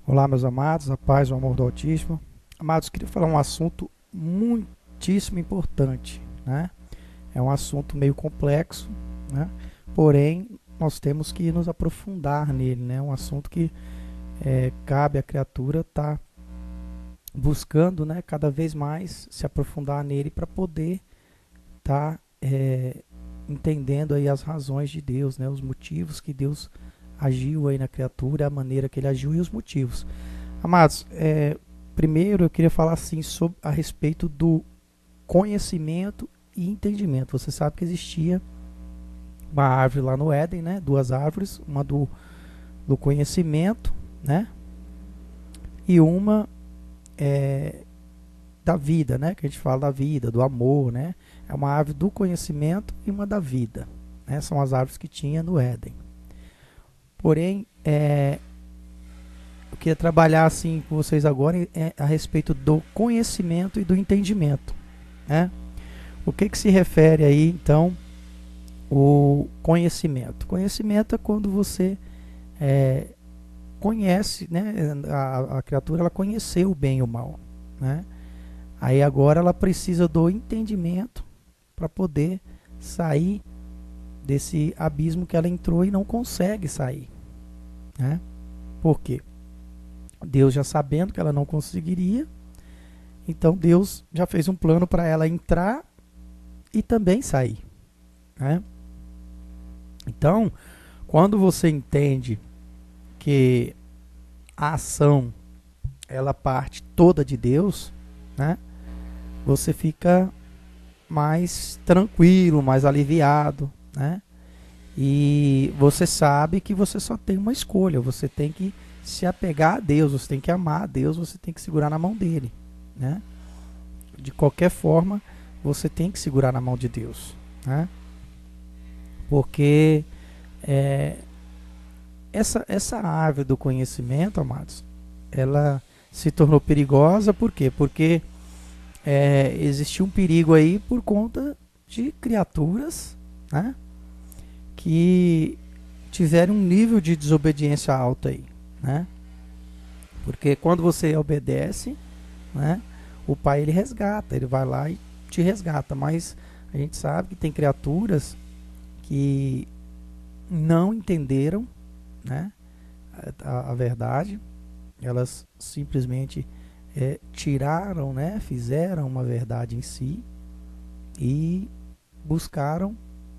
Olá, meus amados, a paz, o amor do Altíssimo. Amados, queria falar um assunto muitíssimo importante, né? É um assunto meio complexo, né? Porém, nós temos que nos aprofundar nele, né? Um assunto que cabe à criatura estar buscando, né? Cada vez mais se aprofundar nele para poder estar entendendo aí as razões de Deus, né? Os motivos que Deus agiu aí na criatura, a maneira que ele agiu e os motivos. Amados, primeiro eu queria falar assim sobre a respeito do conhecimento e entendimento. Você sabe que existia uma árvore lá no Éden, né? Duas árvores, uma do conhecimento, né? E uma da vida, né? Que a gente fala da vida, do amor, né? É uma árvore do conhecimento e uma da vida, né? São as árvores que tinha no Éden. Porém, eu queria trabalhar assim com vocês agora a respeito do conhecimento e do entendimento, né? O que que se refere aí, então, o conhecimento? Conhecimento é quando você conhece, né? A criatura ela conheceu o bem e o mal, né? Aí agora ela precisa do entendimento para poder sair desse abismo que ela entrou e não consegue sair, né? Por quê? Deus já sabendo que ela não conseguiria, então Deus já fez um plano para ela entrar e também sair, né? Então, quando você entende que a ação ela parte toda de Deus, né? Você fica mais tranquilo, mais aliviado, né? E você sabe que você só tem uma escolha, você tem que se apegar a Deus, você tem que amar a Deus, você tem que segurar na mão dele, né? De qualquer forma, você tem que segurar na mão de Deus, né? Porque é, essa árvore do conhecimento, amados, ela se tornou perigosa, por quê? Porque existiu um perigo aí por conta de criaturas, né, que tiveram um nível de desobediência alto aí, né? Porque quando você obedece, né, o pai ele resgata, ele vai lá e te resgata, mas a gente sabe que tem criaturas que não entenderam, né, a verdade, elas simplesmente tiraram, né, fizeram uma verdade em si e buscaram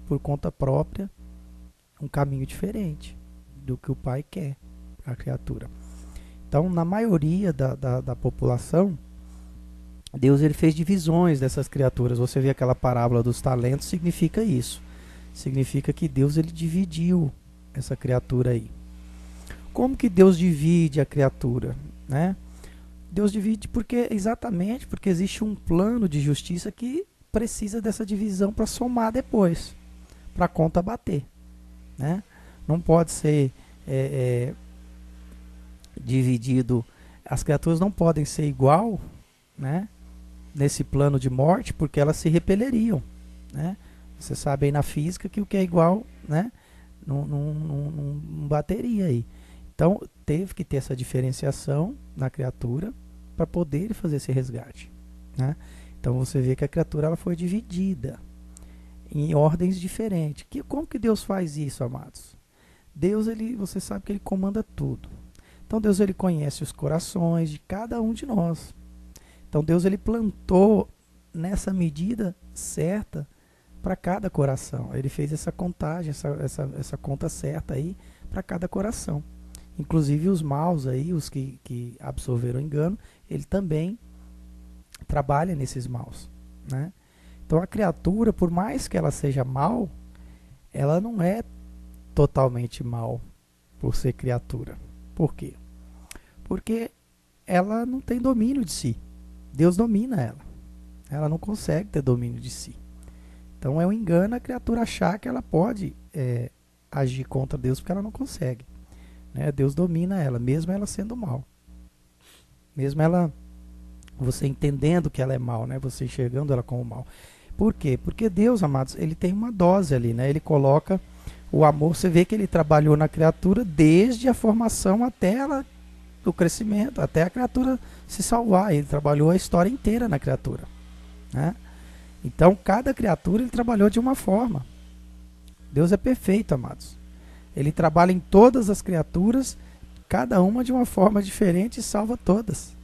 por conta própria um caminho diferente do que o pai quer para a criatura. Então, na maioria da população, Deus ele fez divisões dessas criaturas. Você vê aquela parábola dos talentos, significa isso. Significa que Deus ele dividiu essa criatura aí. Como que Deus divide a criatura, né? Deus divide exatamente porque existe um plano de justiça que precisa dessa divisão para somar depois, para a conta bater, né? Não pode ser dividido, as criaturas não podem ser igual, né? Nesse plano de morte, porque elas se repeleriam, né? Você sabe aí na física que o que é igual, né? Não bateria aí. Então teve que ter essa diferenciação na criatura para poder fazer esse resgate, né? Então você vê que a criatura ela foi dividida em ordens diferentes. Como que Deus faz isso, amados? Deus você sabe que ele comanda tudo. Então Deus ele conhece os corações de cada um de nós. Então Deus ele plantou nessa medida certa para cada coração. Ele fez essa contagem, essa conta certa aí para cada coração. Inclusive os maus aí, os que absorveram o engano, ele também trabalha nesses maus, né? Então a criatura, por mais que ela seja mal, ela não é totalmente mal por ser criatura. Por quê? Porque ela não tem domínio de si. Deus domina ela. Ela não consegue ter domínio de si. Então é um engano a criatura achar que ela pode agir contra Deus porque ela não consegue. Né? Deus domina ela, mesmo ela sendo mal. Mesmo ela, você entendendo que ela é mal, né? Você enxergando ela como mal. Por quê? Porque Deus, amados, ele tem uma dose ali, né? Ele coloca o amor, você vê que ele trabalhou na criatura desde a formação até ela do crescimento, até a criatura se salvar. Ele trabalhou a história inteira na criatura, né? Então, cada criatura ele trabalhou de uma forma. Deus é perfeito, amados. Ele trabalha em todas as criaturas, cada uma de uma forma diferente e salva todas.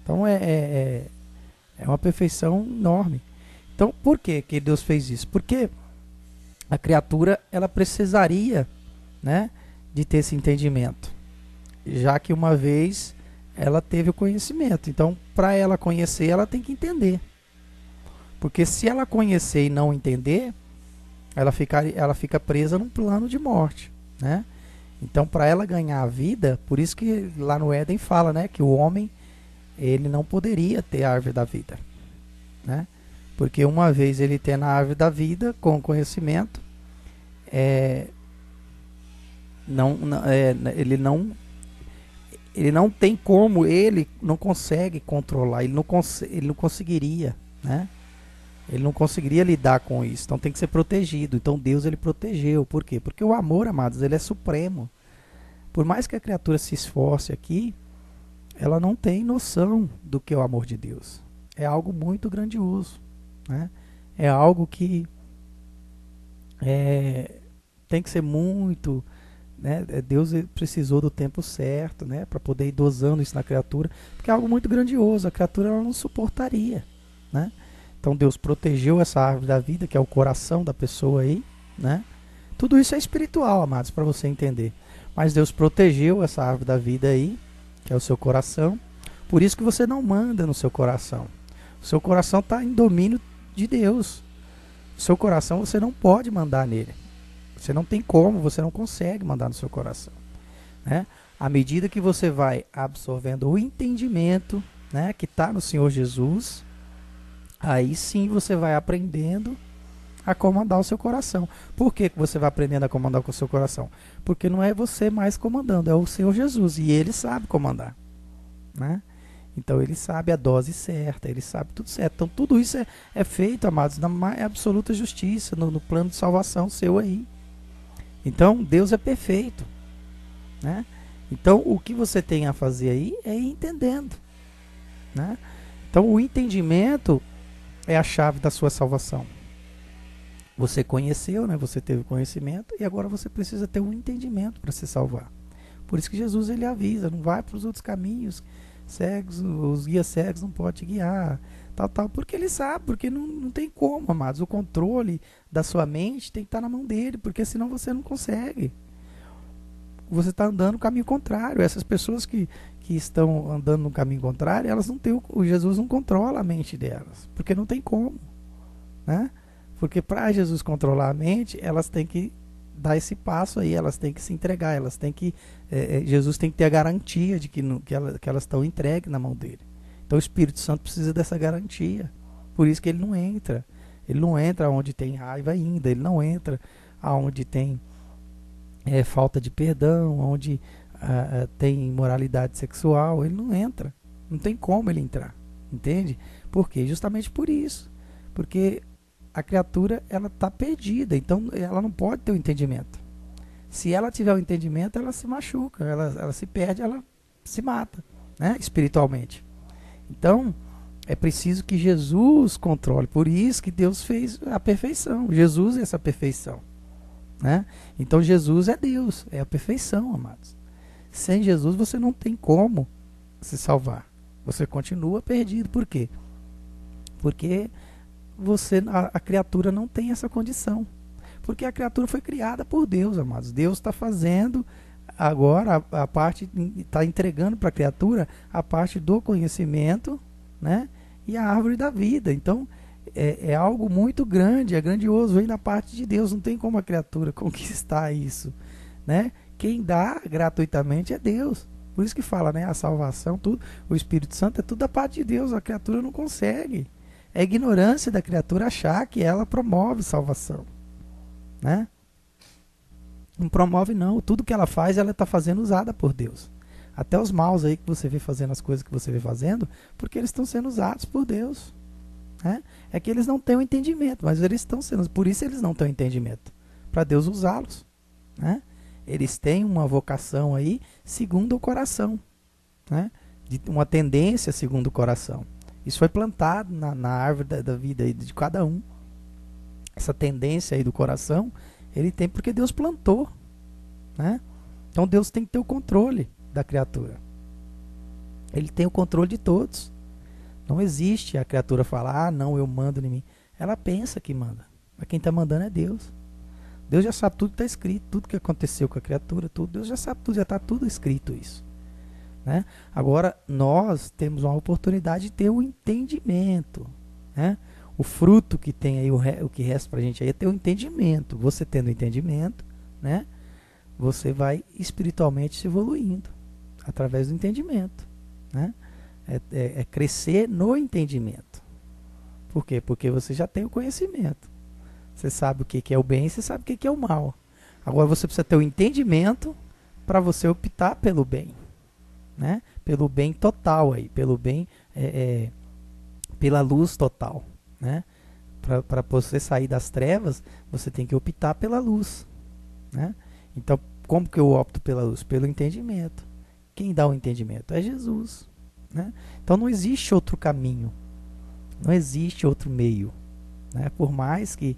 Então, é uma perfeição enorme. Então, por que Deus fez isso? Porque a criatura ela precisaria, né, de ter esse entendimento, já que uma vez ela teve o conhecimento. Então, para ela conhecer, ela tem que entender. Porque se ela conhecer e não entender, ela fica presa num plano de morte, né? Então, para ela ganhar a vida, por isso que lá no Éden fala, né, que o homem ele não poderia ter a árvore da vida, né? Porque uma vez ele tendo a árvore da vida com conhecimento, ele não tem como, ele não consegue controlar, ele não conseguiria, né? Ele não conseguiria lidar com isso, então tem que ser protegido. Então Deus ele protegeu. Por quê? Porque o amor, amados, ele é supremo. Por mais que a criatura se esforce aqui, ela não tem noção do que é o amor de Deus. É algo muito grandioso, né? É algo que tem que ser muito, né? Deus precisou do tempo certo, né, para poder ir dosando isso na criatura, porque é algo muito grandioso. A criatura ela não suportaria, né? Então Deus protegeu essa árvore da vida, que é o coração da pessoa aí, né? Tudo isso é espiritual, amados, para você entender. Mas Deus protegeu essa árvore da vida aí, que é o seu coração. Por isso que você não manda no seu coração. O seu coração está em domínio de Deus. O seu coração você não pode mandar nele. Você não tem como, você não consegue mandar no seu coração, né? À medida que você vai absorvendo o entendimento, né, que está no Senhor Jesus, aí sim você vai aprendendo a comandar o seu coração. Por que você vai aprendendo a comandar com o seu coração? Porque não é você mais comandando, é o Senhor Jesus. E ele sabe comandar, né? Então ele sabe a dose certa, ele sabe tudo certo. Então tudo isso é feito, amados, na mais absoluta justiça, no plano de salvação seu aí. Então Deus é perfeito, né? Então o que você tem a fazer aí é ir entendendo, né? Então o entendimento é a chave da sua salvação. Você conheceu, né? Você teve conhecimento e agora você precisa ter um entendimento para se salvar. Por isso que Jesus ele avisa, não vai para os outros caminhos cegos, os guias cegos não podem te guiar, tal, porque ele sabe, porque não tem como, amados. O controle da sua mente tem que estar na mão dele, porque senão você não consegue. Você está andando no caminho contrário. Essas pessoas que estão andando no caminho contrário, elas não têm o Jesus não controla a mente delas, porque não tem como, né? Porque para Jesus controlar a mente, elas têm que dar esse passo aí, elas têm que se entregar, elas têm que Jesus tem que ter a garantia de que elas estão entregues na mão dele. Então o Espírito Santo precisa dessa garantia. Por isso que ele não entra. Ele não entra onde tem raiva ainda, ele não entra onde tem falta de perdão, onde tem imoralidade sexual, ele não entra. Não tem como ele entrar, entende? Por quê? Justamente por isso. Porque a criatura ela está perdida, então ela não pode ter o entendimento. Se ela tiver o entendimento, ela se machuca, ela se perde, ela se mata, né? Espiritualmente. Então é preciso que Jesus controle. Por isso que Deus fez a perfeição. Jesus é essa perfeição, né? Então Jesus é Deus, é a perfeição, amados. Sem Jesus você não tem como se salvar. Você continua perdido. Por quê? Porque a criatura não tem essa condição. Porque a criatura foi criada por Deus, amados. Deus está fazendo agora a parte, está entregando para a criatura a parte do conhecimento, né? E a árvore da vida. Então é algo muito grande, é grandioso, vem da parte de Deus. Não tem como a criatura conquistar isso, né? Quem dá gratuitamente é Deus. Por isso que fala, né? A salvação, tudo, o Espírito Santo é tudo da parte de Deus. A criatura não consegue. É ignorância da criatura achar que ela promove salvação, né? Não promove não. Tudo que ela faz, ela está fazendo usada por Deus. Até os maus aí que você vê fazendo as coisas que você vê fazendo, porque eles estão sendo usados por Deus, né? É que eles não têm o entendimento, mas eles estão sendo, por isso eles não têm o entendimento, para Deus usá-los, né? Eles têm uma vocação aí segundo o coração, né? De uma tendência segundo o coração. Isso foi plantado na árvore da vida aí de cada um. Essa tendência aí do coração, ele tem porque Deus plantou, né? Então Deus tem que ter o controle da criatura. Ele tem o controle de todos. Não existe a criatura falar, ah, não, eu mando em mim. Ela pensa que manda. Mas quem está mandando é Deus. Deus já sabe tudo que está escrito, tudo que aconteceu com a criatura, tudo. Deus já sabe tudo, já está tudo escrito isso. Né? Agora, nós temos uma oportunidade de ter o entendimento. Né? O fruto que tem aí, o que resta para a gente aí é ter o entendimento. Você tendo o entendimento, né? Você vai espiritualmente se evoluindo através do entendimento. Né? É crescer no entendimento. Por quê? Porque você já tem o conhecimento. Você sabe o que é o bem e você sabe o que é o mal. Agora você precisa ter o entendimento para você optar pelo bem. Né? Pelo bem total aí, pelo bem, pela luz total. Né? Para você sair das trevas, você tem que optar pela luz. Né? Então, como que eu opto pela luz? Pelo entendimento. Quem dá o entendimento? É Jesus. Né? Então não existe outro caminho, não existe outro meio. Né? Por mais que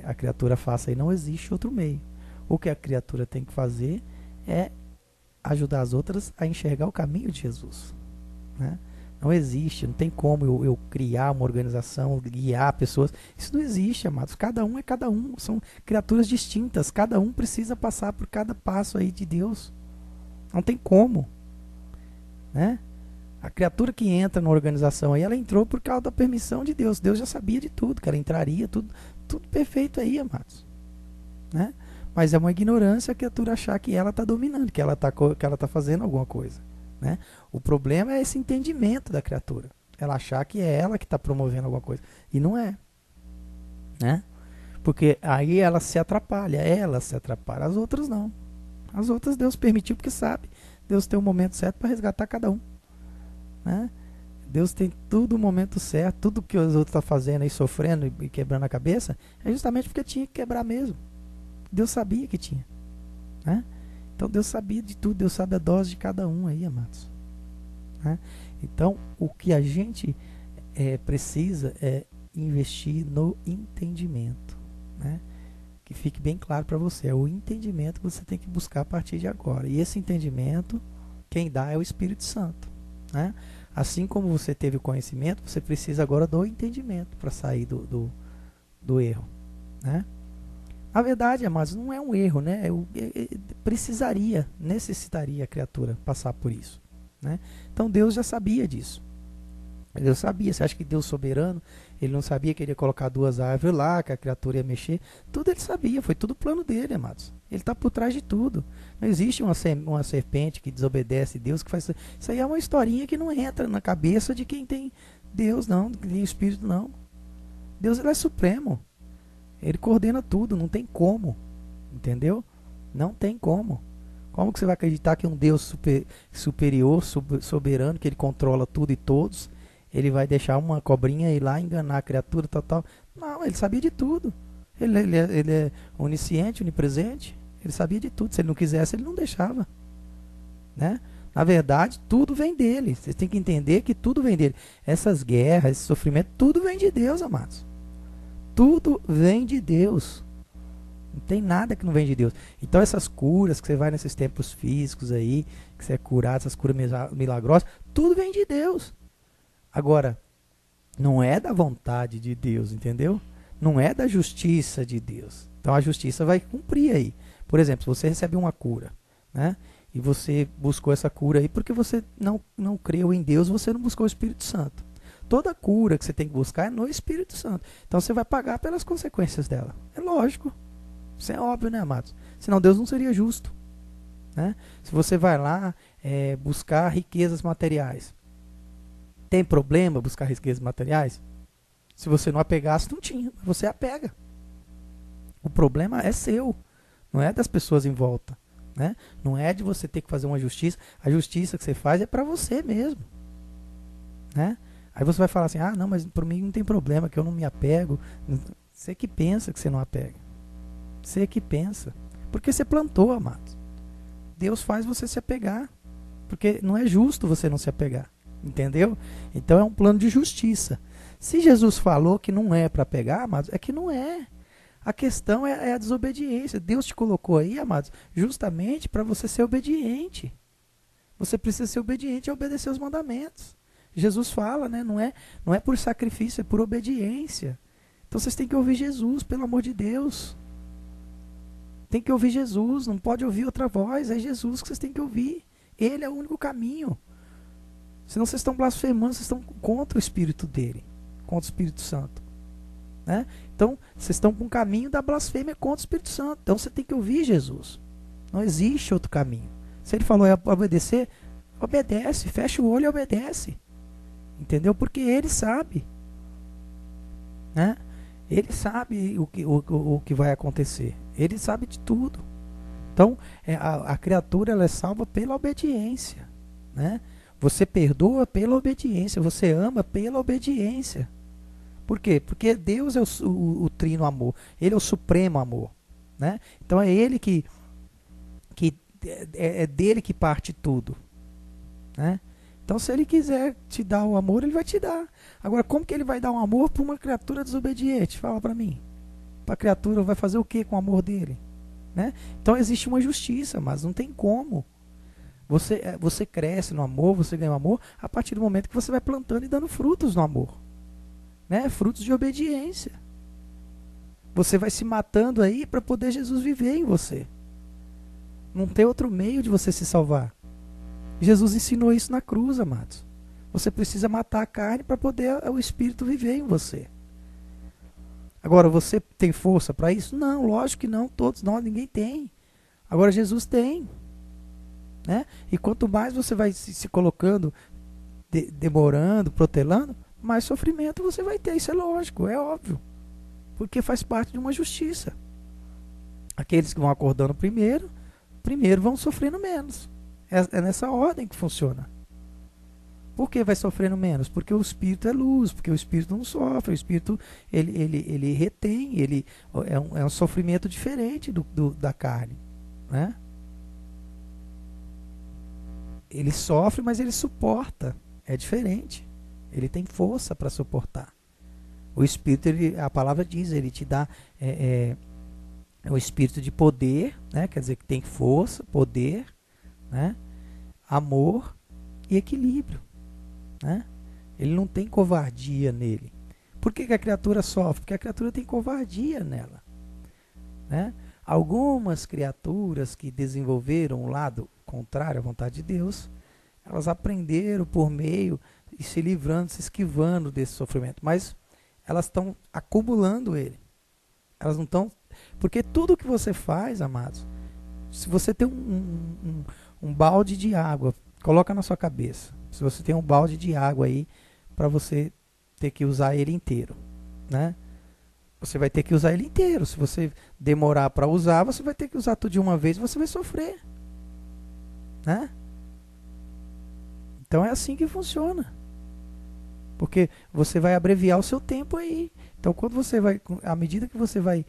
a criatura faça aí, não existe outro meio. O que a criatura tem que fazer é ajudar as outras a enxergar o caminho de Jesus. Né? Não existe, não tem como eu criar uma organização, guiar pessoas. Isso não existe, amados. Cada um é cada um. São criaturas distintas. Cada um precisa passar por cada passo aí de Deus. Não tem como. Né? A criatura que entra na organização aí, ela entrou por causa da permissão de Deus. Deus já sabia de tudo, que ela entraria, tudo perfeito aí, amados. Né? Mas é uma ignorância a criatura achar que ela está dominando, que ela está fazendo alguma coisa. Né? O problema é esse entendimento da criatura. Ela achar que é ela que está promovendo alguma coisa. E não é. Né? Porque aí ela se atrapalha, as outras não. As outras Deus permitiu porque sabe. Deus tem o momento certo para resgatar cada um. Né? Deus tem tudo o momento certo. Tudo que os outros estão fazendo aí, sofrendo e quebrando a cabeça, é justamente porque tinha que quebrar mesmo. Deus sabia que tinha. Né? Então Deus sabia de tudo. Deus sabe a dose de cada um aí, amados. Né? Então o que a gente precisa é investir no entendimento. Né? Que fique bem claro para você. É o entendimento que você tem que buscar a partir de agora. E esse entendimento, quem dá é o Espírito Santo. Né? Assim como você teve o conhecimento, você precisa agora do entendimento para sair do erro. Né? Na verdade, mas não é um erro, né? Necessitaria a criatura passar por isso. Né? Então Deus já sabia disso. Deus sabia. Você acha que Deus soberano, ele não sabia que ele ia colocar duas árvores lá, que a criatura ia mexer? Tudo ele sabia, foi tudo plano dele, amados. Ele está por trás de tudo. Não existe uma serpente que desobedece Deus, que faz isso aí é uma historinha que não entra na cabeça de quem tem Deus, não, quem tem Espírito, não. Deus, ele é supremo. Ele coordena tudo, não tem como. Entendeu? Não tem como. Como que você vai acreditar que um Deus superior, soberano, que ele controla tudo e todos, ele vai deixar uma cobrinha ir lá enganar a criatura, tal? Não, ele sabia de tudo. Ele é onisciente, onipresente. Ele sabia de tudo. Se ele não quisesse, ele não deixava. Né? Na verdade, tudo vem dele. Vocês têm que entender que tudo vem dele. Essas guerras, esse sofrimento, tudo vem de Deus, amados. Tudo vem de Deus. Não tem nada que não vem de Deus. Então essas curas que você vai nesses templos físicos aí, que você é curado, essas curas milagrosas, tudo vem de Deus. Agora, não é da vontade de Deus, entendeu? Não é da justiça de Deus. Então a justiça vai cumprir aí. Por exemplo, se você recebe uma cura, né? E você buscou essa cura aí porque você não creu em Deus, você não buscou o Espírito Santo. Toda cura que você tem que buscar é no Espírito Santo. Então você vai pagar pelas consequências dela. É lógico. Isso é óbvio, né, amados? Senão Deus não seria justo. Né? Se você vai lá buscar riquezas materiais, tem problema buscar riquezas materiais? Se você não apegasse, não tinha. Você apega. O problema é seu. Não é das pessoas em volta. Né? Não é de você ter que fazer uma justiça. A justiça que você faz é para você mesmo. Né? Aí você vai falar assim, ah, não, mas para mim não tem problema, que eu não me apego. Você que pensa que você não apega. Você que pensa. Porque você plantou, amados. Deus faz você se apegar. Porque não é justo você não se apegar. Entendeu? Então é um plano de justiça. Se Jesus falou que não é para pegar, amados, é que não é. A questão é a desobediência. Deus te colocou aí, amados, justamente para você ser obediente. Você precisa ser obediente e obedecer os mandamentos. Jesus fala, né? Não é por sacrifício, é por obediência. Então vocês têm que ouvir Jesus, pelo amor de Deus. Tem que ouvir Jesus, não pode ouvir outra voz. É Jesus que vocês têm que ouvir. Ele é o único caminho. Senão vocês estão blasfemando, vocês estão contra o Espírito dele, contra o Espírito Santo. Né? Então, vocês estão com o caminho da blasfêmia contra o Espírito Santo. Então, você tem que ouvir Jesus. Não existe outro caminho. Se ele falou é obedecer, obedece. Fecha o olho e obedece. Entendeu? Porque ele sabe. Né? Ele sabe o que vai acontecer. Ele sabe de tudo. Então, a criatura ela é salva pela obediência. Né? Você perdoa pela obediência. Você ama pela obediência. Por quê? Porque Deus é o trino amor. Ele é o supremo amor. Né? Então é ele que é dele que parte tudo. Né? Então se ele quiser te dar o amor, ele vai te dar. Agora, como que ele vai dar um amor para uma criatura desobediente? Fala para mim. A criatura vai fazer o que com o amor dele? Né? Então existe uma justiça, mas não tem como. Você cresce no amor, você ganha o amor a partir do momento que você vai plantando e dando frutos no amor. Né? Frutos de obediência. Você vai se matando aí para poder Jesus viver em você. Não tem outro meio de você se salvar. Jesus ensinou isso na cruz, amados. Você precisa matar a carne para poder o Espírito viver em você. Agora, você tem força para isso? Não, lógico que não. Todos nós, ninguém tem. Agora, Jesus tem. Né? E quanto mais você vai se colocando, demorando, protelando, mais sofrimento você vai ter. Isso é lógico, é óbvio. Porque faz parte de uma justiça. Aqueles que vão acordando primeiro vão sofrendo menos. É nessa ordem que funciona. Por que vai sofrendo menos? Porque o Espírito é luz, porque o Espírito não sofre, o Espírito ele retém, é um sofrimento diferente da carne. Né? Ele sofre, mas ele suporta. É diferente. Ele tem força para suportar. O Espírito, a palavra diz, ele te dá o Espírito de poder, né? Quer dizer que tem força, poder, né? Amor e equilíbrio. Né? Ele não tem covardia nele. Por que a criatura sofre? Porque a criatura tem covardia nela. Né? Algumas criaturas que desenvolveram o lado contrário à vontade de Deus, elas aprenderam por meio e se livrando, se esquivando desse sofrimento, mas elas estão acumulando ele. Elas não estão... Porque tudo que você faz, amados, se você tem um balde de água, coloca na sua cabeça, se você tem um balde de água aí, para você ter que usar ele inteiro, né? Você vai ter que usar ele inteiro. Se você demorar para usar, você vai ter que usar tudo de uma vez, você vai sofrer. Né? Então é assim que funciona. Porque você vai abreviar o seu tempo aí. Então quando você vai, à medida que você vai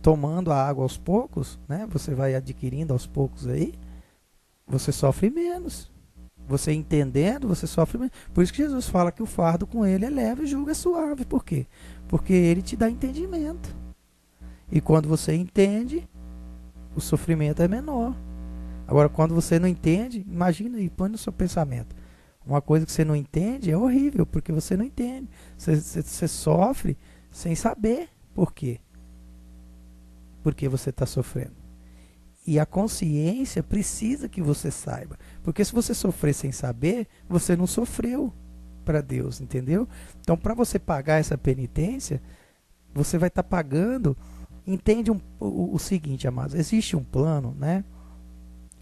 tomando a água aos poucos, né? Você vai adquirindo aos poucos aí, você sofre menos. Você entendendo, você sofre menos. Por isso que Jesus fala que o fardo com ele é leve e o jugo é suave. Por quê? Porque ele te dá entendimento. E quando você entende, o sofrimento é menor. Agora, quando você não entende, imagina e põe no seu pensamento. Uma coisa que você não entende é horrível, porque você não entende. Você sofre sem saber por quê. Porque você está sofrendo. E a consciência precisa que você saiba. Porque se você sofrer sem saber, você não sofreu para Deus, entendeu? Então, para você pagar essa penitência, você vai estar pagando. Entende o seguinte, amados. Existe um plano, né,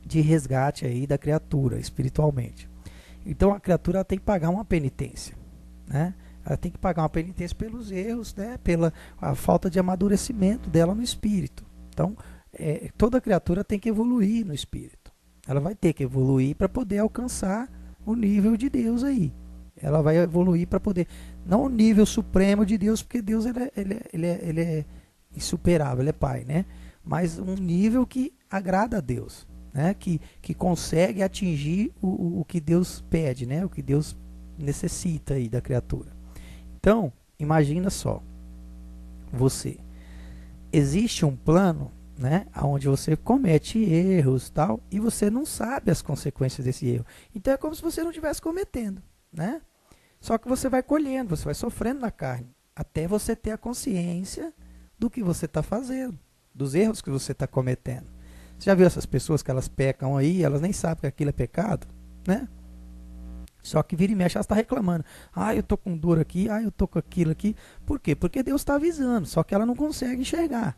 de resgate aí da criatura, espiritualmente. Então, a criatura tem que pagar uma penitência. Né? Ela tem que pagar uma penitência pelos erros, né, pela a falta de amadurecimento dela no espírito. Então, toda criatura tem que evoluir no espírito. Ela vai ter que evoluir para poder alcançar o nível de Deus aí. Ela vai evoluir para poder... Não o nível supremo de Deus, porque Deus ele é insuperável, ele é Pai, né? Mas um nível que agrada a Deus. né? Que consegue atingir o que Deus pede, né? O que Deus necessita aí da criatura. Então, imagina só, você, existe um plano, né, onde você comete erros, tal, e você não sabe as consequências desse erro. Então é como se você não estivesse cometendo, né? Só que você vai colhendo, você vai sofrendo na carne, até você ter a consciência do que você está fazendo, dos erros que você está cometendo. Você já viu essas pessoas que elas pecam aí, elas nem sabem que aquilo é pecado, né? Só que vira e mexe, ela está reclamando. Ah, eu tô com dor aqui, ah, eu tô com aquilo aqui. Por quê? Porque Deus está avisando, só que ela não consegue enxergar,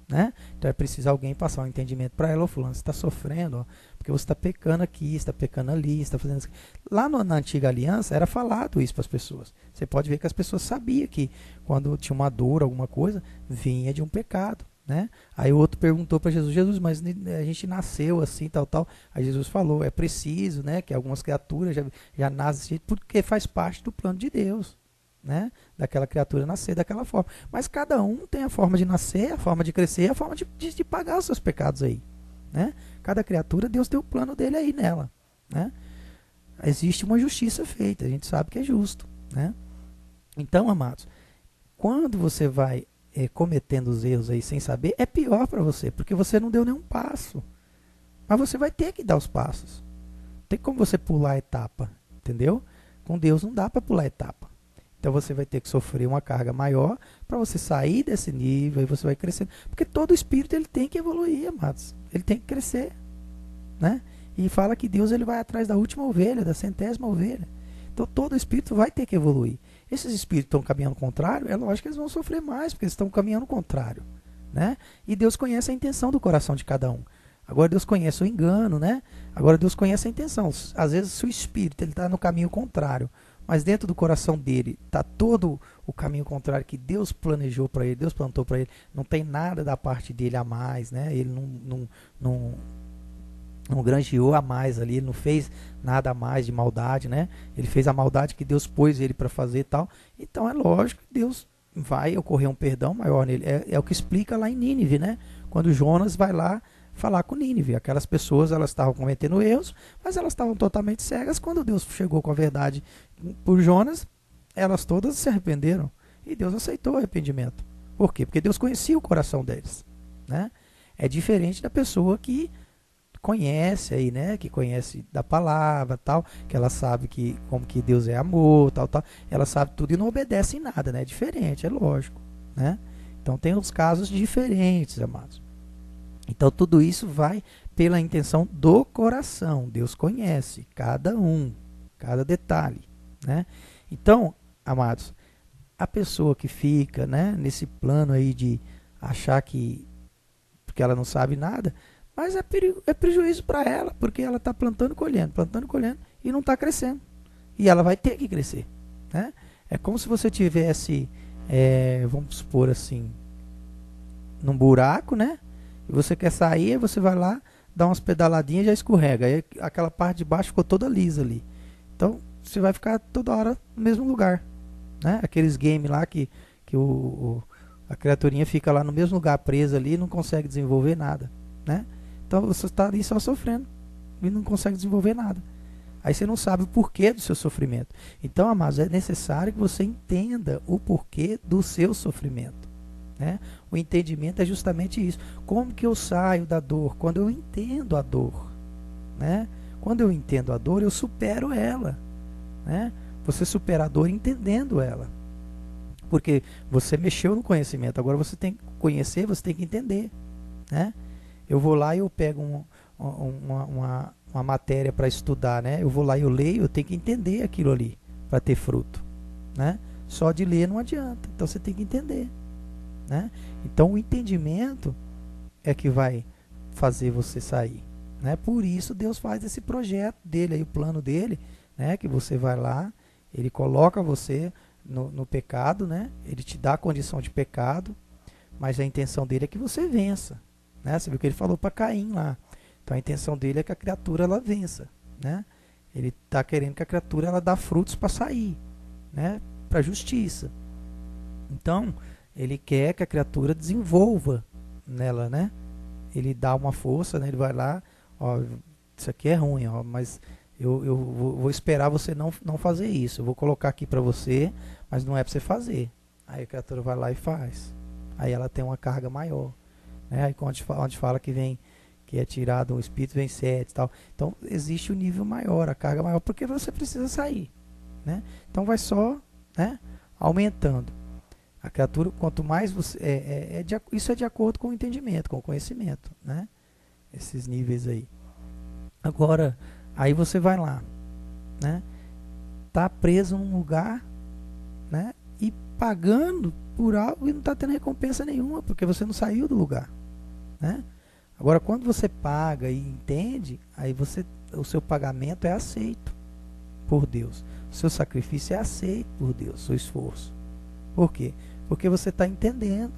né? Então é preciso alguém passar um entendimento para ela, fulano, você está sofrendo, ó, porque você está pecando aqui, está pecando ali, está fazendo isso. Lá na antiga aliança era falado isso para as pessoas. Você pode ver que as pessoas sabiam que quando tinha uma dor, alguma coisa, vinha de um pecado, né? Aí o outro perguntou para Jesus, Jesus, mas a gente nasceu assim, tal, tal. Aí Jesus falou, é preciso, né, que algumas criaturas já nascem porque faz parte do plano de Deus, né? Daquela criatura nascer daquela forma. Mas cada um tem a forma de nascer, a forma de crescer, a forma de pagar os seus pecados aí, né? Cada criatura, Deus tem o plano dele aí nela, né? Existe uma justiça feita, a gente sabe que é justo, né? Então, amados, quando você vai cometendo os erros aí sem saber, é pior para você, porque você não deu nenhum passo. Mas você vai ter que dar os passos. Não tem como você pular a etapa, entendeu? Com Deus não dá para pular a etapa. Então você vai ter que sofrer uma carga maior para você sair desse nível e você vai crescendo. Porque todo espírito ele tem que evoluir, amados. Ele tem que crescer, né? E fala que Deus ele vai atrás da última ovelha, da 100ª ovelha. Então todo espírito vai ter que evoluir. Esses espíritos estão caminhando contrário, é lógico que eles vão sofrer mais, porque eles estão caminhando contrário, né? E Deus conhece a intenção do coração de cada um. Agora Deus conhece o engano, né? Agora Deus conhece a intenção. Às vezes se o espírito está no caminho contrário, mas dentro do coração dele está todo o caminho contrário que Deus planejou para ele, Deus plantou para ele, não tem nada da parte dele a mais, né? Ele não granjeou a mais ali, ele não fez nada a mais de maldade, né? Ele fez a maldade que Deus pôs ele para fazer e tal. Então é lógico que Deus vai ocorrer um perdão maior nele. É o que explica lá em Nínive, né? Quando Jonas vai lá falar com Nínive. Aquelas pessoas, elas estavam cometendo erros, mas elas estavam totalmente cegas. Quando Deus chegou com a verdade por Jonas, elas todas se arrependeram. E Deus aceitou o arrependimento. Por quê? Porque Deus conhecia o coração deles, né? É diferente da pessoa que conhece aí, né, que conhece da palavra, tal, que ela sabe que como que Deus é amor, tal, tal, ela sabe tudo e não obedece em nada, né? É diferente, é lógico, né? Então tem os casos diferentes, amados. Então tudo isso vai pela intenção do coração. Deus conhece cada um, cada detalhe, né? Então, amados, a pessoa que fica, né, nesse plano aí de achar que porque ela não sabe nada, mas é prejuízo para ela, porque ela está plantando e colhendo e não está crescendo. E ela vai ter que crescer, né? É como se você tivesse, vamos supor assim, num buraco, né? E você quer sair, aí você vai lá, dá umas pedaladinhas e já escorrega. Aí aquela parte de baixo ficou toda lisa ali. Então você vai ficar toda hora no mesmo lugar, né? Aqueles games lá que a criaturinha fica lá no mesmo lugar presa ali e não consegue desenvolver nada, né? Então você está ali só sofrendo e não consegue desenvolver nada. Aí você não sabe o porquê do seu sofrimento. Então, amados, é necessário que você entenda o porquê do seu sofrimento, né? O entendimento é justamente isso. Como que eu saio da dor? Quando eu entendo a dor, né? Quando eu entendo a dor, eu supero ela, né? Você supera a dor entendendo ela. Porque você mexeu no conhecimento. Agora você tem que conhecer, você tem que entender, né? Eu vou lá e eu pego uma matéria para estudar, né? Eu vou lá e eu leio, eu tenho que entender aquilo ali para ter fruto, né? Só de ler não adianta, então você tem que entender, né? Então o entendimento é que vai fazer você sair, né? Por isso Deus faz esse projeto dele, aí, o plano dele, né? Que você vai lá, ele coloca você no pecado, né? Ele te dá a condição de pecado, mas a intenção dele é que você vença. Né? Você viu que ele falou para Caim lá. Então a intenção dele é que a criatura ela vença, né? Ele está querendo que a criatura ela dá frutos para sair, né? Para a justiça. Então ele quer que a criatura desenvolva nela, né? Ele dá uma força, né? Ele vai lá, ó, isso aqui é ruim, ó, mas eu vou esperar você não fazer isso. Eu vou colocar aqui para você, mas não é para você fazer. Aí a criatura vai lá e faz. Aí ela tem uma carga maior, né? Aí onde fala que vem, que é tirado um espírito, vem 7 e tal. Então existe o nível maior, a carga maior, porque você precisa sair, né? Então vai só, né, aumentando. A criatura, quanto mais você. Isso é de acordo com o entendimento, com o conhecimento, né? Esses níveis aí. Agora, aí você vai lá, né? Tá preso num lugar, né? E pagando por algo e não está tendo recompensa nenhuma, porque você não saiu do lugar, né? Agora, quando você paga e entende, aí o seu pagamento é aceito por Deus. O seu sacrifício é aceito por Deus, seu esforço. Por quê? Porque você está entendendo,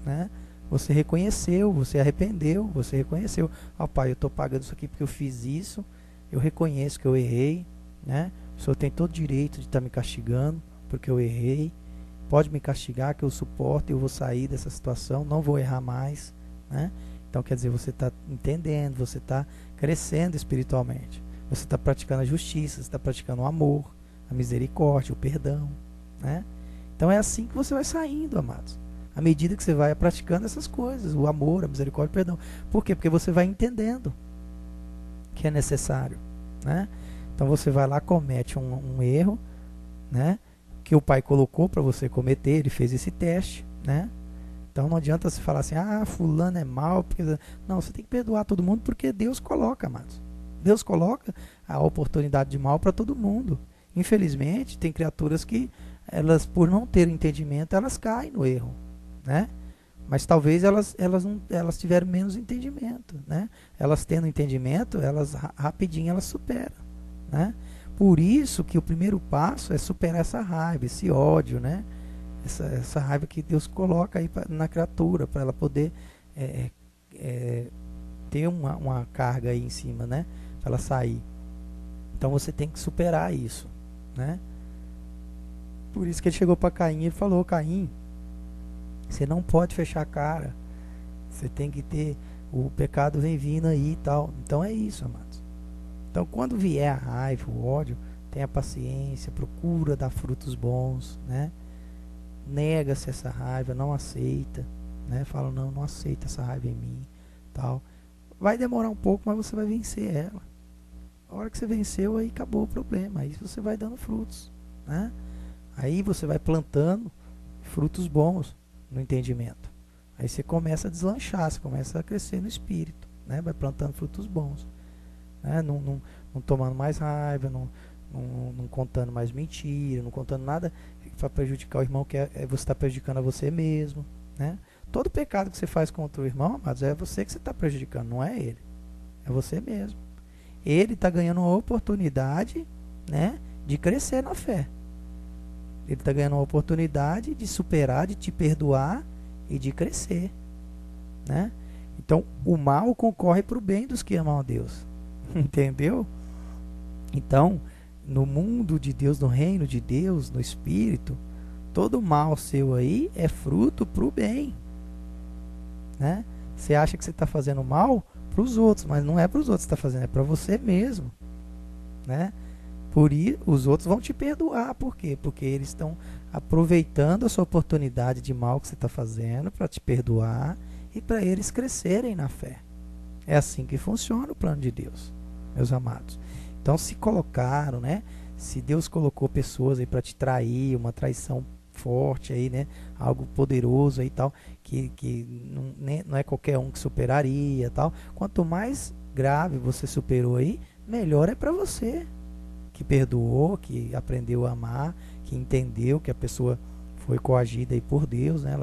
né? Você reconheceu, você arrependeu, você reconheceu. Ó, Pai, eu estou pagando isso aqui porque eu fiz isso, eu reconheço que eu errei, né? O Senhor tem todo o direito de estar me castigando porque eu errei. Pode me castigar que eu suporto, eu vou sair dessa situação, não vou errar mais, né? Então, quer dizer, você está entendendo, você está crescendo espiritualmente. Você está praticando a justiça, você está praticando o amor, a misericórdia, o perdão, né? Então é assim que você vai saindo, amados. À medida que você vai praticando essas coisas, o amor, a misericórdia, o perdão. Por quê? Porque você vai entendendo que é necessário, né? Então você vai lá, comete um erro, né? Que o pai colocou para você cometer, ele fez esse teste, né? Então não adianta você falar assim, ah, fulano é mal, porque... Não, você tem que perdoar todo mundo porque Deus coloca, amados. Deus coloca a oportunidade de mal para todo mundo. Infelizmente, tem criaturas que, elas, por não ter entendimento, elas caem no erro, né? Mas talvez elas tiveram menos entendimento, né? Elas tendo entendimento, elas rapidinho elas superam, né? Por isso que o primeiro passo é superar essa raiva, esse ódio, né? Essa raiva que Deus coloca aí na criatura, para ela poder ter uma carga aí em cima, né? Para ela sair. Então você tem que superar isso, né? Por isso que ele chegou para Caim e falou, Caim, você não pode fechar a cara. Você tem que ter, o pecado vem vindo aí e tal. Então é isso, amados. Então quando vier a raiva, o ódio, tenha paciência, procura dar frutos bons, né? Nega-se essa raiva, não aceita, né? Fala, não aceita essa raiva em mim, tal. Vai demorar um pouco, mas você vai vencer ela. A hora que você venceu, aí acabou o problema. Aí você vai dando frutos, né? Aí você vai plantando frutos bons no entendimento. Aí você começa a deslanchar, você começa a crescer no espírito, né? Vai plantando frutos bons, né? Não tomando mais raiva, não contando mais mentira, não contando nada para prejudicar o irmão, que você está prejudicando a você mesmo, né? Todo pecado que você faz contra o irmão, mas é você que você está prejudicando, não é ele, é você mesmo. Ele está ganhando uma oportunidade, né, de crescer na fé. Ele está ganhando uma oportunidade de superar, de te perdoar e de crescer, né? Então o mal concorre para o bem dos que amam a Deus. Entendeu? Então, no mundo de Deus, no reino de Deus, no Espírito, todo mal seu aí é fruto para o bem, né? Você acha que você está fazendo mal para os outros, mas não é para os outros que está fazendo, é para você mesmo, né? Por isso, os outros vão te perdoar. Por quê? Porque eles estão aproveitando a sua oportunidade de mal que você está fazendo para te perdoar e para eles crescerem na fé. É assim que funciona o plano de Deus, meus amados. Então, se colocaram, né? Se Deus colocou pessoas aí para te trair, uma traição forte aí, né? Algo poderoso aí tal, que não é qualquer um que superaria tal. Quanto mais grave você superou aí, melhor é para você, que perdoou, que aprendeu a amar, que entendeu que a pessoa foi coagida aí por Deus, né?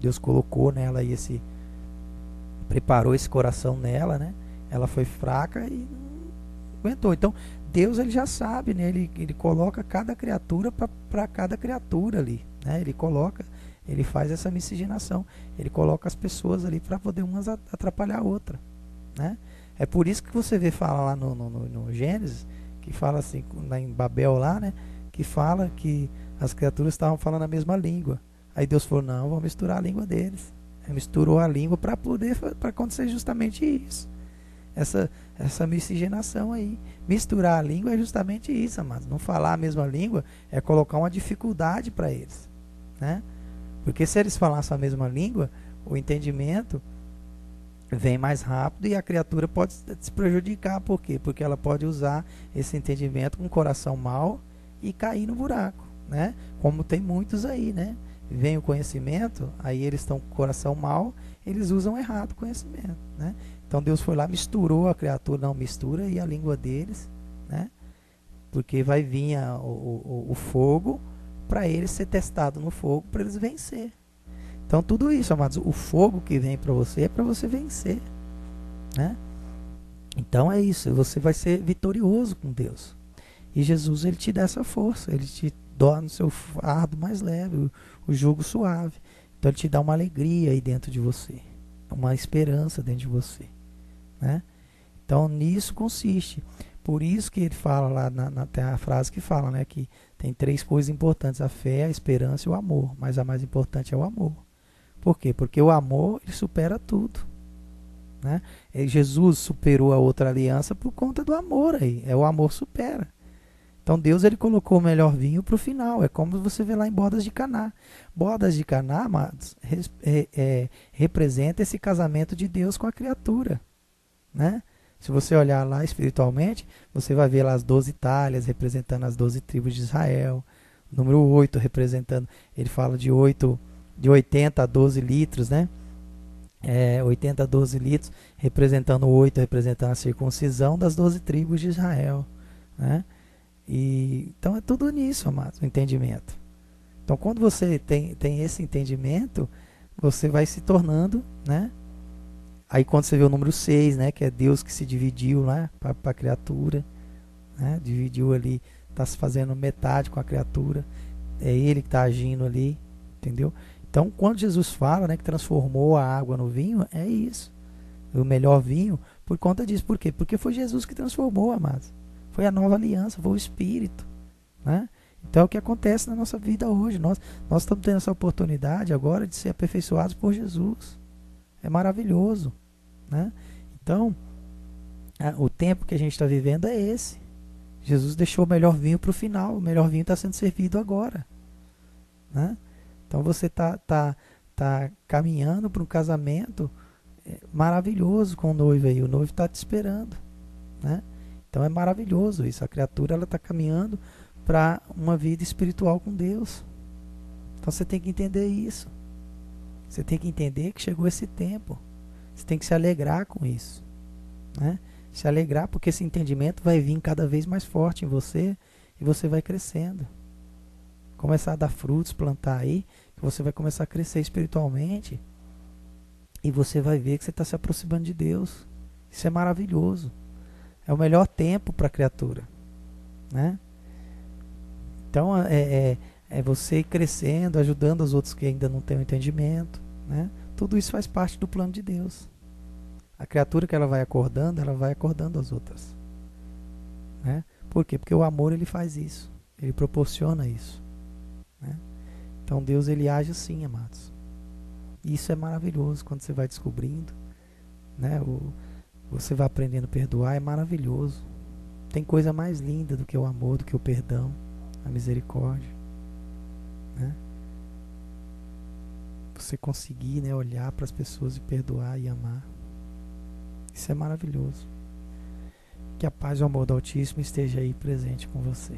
Deus colocou nela aí preparou esse coração nela, né? Ela foi fraca e não aguentou. Então Deus, ele já sabe, né? Ele coloca cada criatura para cada criatura ali, né? Ele faz essa miscigenação, ele coloca as pessoas ali para poder umas atrapalhar a outra, né? É por isso que você vê falar lá no Gênesis, que fala assim, lá em Babel lá, né? Que fala que as criaturas estavam falando a mesma língua. Aí Deus falou, não, vamos misturar a língua deles. Ele misturou a língua para acontecer justamente isso. essa miscigenação aí. Misturar a língua é justamente isso, amados. Não falar a mesma língua é colocar uma dificuldade para eles, né? Porque se eles falassem a mesma língua, o entendimento vem mais rápido e a criatura pode se prejudicar. Por quê? Porque ela pode usar esse entendimento com o coração mau e cair no buraco, né? Como tem muitos aí, né? Vem o conhecimento, aí eles estão com o coração mau, eles usam errado o conhecimento, né? Então Deus foi lá, misturou a criatura, não mistura, e a língua deles, né? Porque vai vir o fogo para eles ser testado no fogo, para eles vencer. Então tudo isso, amados, o fogo que vem para você é para você vencer, né? Então é isso, você vai ser vitorioso com Deus. E Jesus, ele te dá essa força, ele te torna o seu fardo mais leve, o jugo suave. Então ele te dá uma alegria aí dentro de você, uma esperança dentro de você, né? Então nisso consiste. Por isso que ele fala lá, tem a frase que fala, né, que tem 3 coisas importantes: a fé, a esperança e o amor. Mas a mais importante é o amor. Por quê? Porque o amor, ele supera tudo, né? E Jesus superou a outra aliança por conta do amor aí. O amor supera. Então Deus, ele colocou o melhor vinho para o final. É como você vê lá em Bodas de Caná. Bodas de Caná, amados, representa esse casamento de Deus com a criatura, né? Se você olhar lá espiritualmente, você vai ver lá as 12 talhas representando as 12 tribos de Israel. O número 8 representando, ele fala de 80 a 12 litros, né? 80 a 12 litros, representando 8, representando a circuncisão das 12 tribos de Israel, né? Então é tudo nisso, amados, o entendimento. Então quando você tem esse entendimento, você vai se tornando, né? Aí quando você vê o número 6, né, que é Deus que se dividiu, né, para a criatura, né, dividiu ali, está se fazendo metade com a criatura, é Ele que está agindo ali, entendeu? Então quando Jesus fala, né, que transformou a água no vinho, é isso, o melhor vinho, por conta disso. Por quê? Porque foi Jesus que transformou, amados. Foi a nova aliança, foi o Espírito, né? Então é o que acontece na nossa vida hoje. Nós estamos tendo essa oportunidade agora de ser aperfeiçoados por Jesus. É maravilhoso, né? Então, o tempo que a gente está vivendo é esse. Jesus deixou o melhor vinho para o final. O melhor vinho está sendo servido agora, né? Então você tá caminhando para um casamento maravilhoso com o noivo aí. O noivo está te esperando, né? Então é maravilhoso isso. A criatura, ela está caminhando para uma vida espiritual com Deus. Então você tem que entender isso. Você tem que entender que chegou esse tempo. Você tem que se alegrar com isso, né? Se alegrar, porque esse entendimento vai vir cada vez mais forte em você e você vai crescendo. Começar a dar frutos, plantar aí, que você vai começar a crescer espiritualmente e você vai ver que você está se aproximando de Deus. Isso é maravilhoso. É o melhor tempo para a criatura, né? Então é você ir crescendo, ajudando os outros que ainda não têm o entendimento, né? Tudo isso faz parte do plano de Deus. A criatura que ela vai acordando as outras, né? Por quê? Porque o amor, ele faz isso, ele proporciona isso, né? Então Deus, ele age assim, amados. E isso é maravilhoso quando você vai descobrindo, né? Você vai aprendendo a perdoar, é maravilhoso. Tem coisa mais linda do que o amor, do que o perdão, a misericórdia, né? Você conseguir, né, olhar para as pessoas e perdoar e amar. Isso é maravilhoso. Que a paz e o amor do Altíssimo esteja aí presente com você.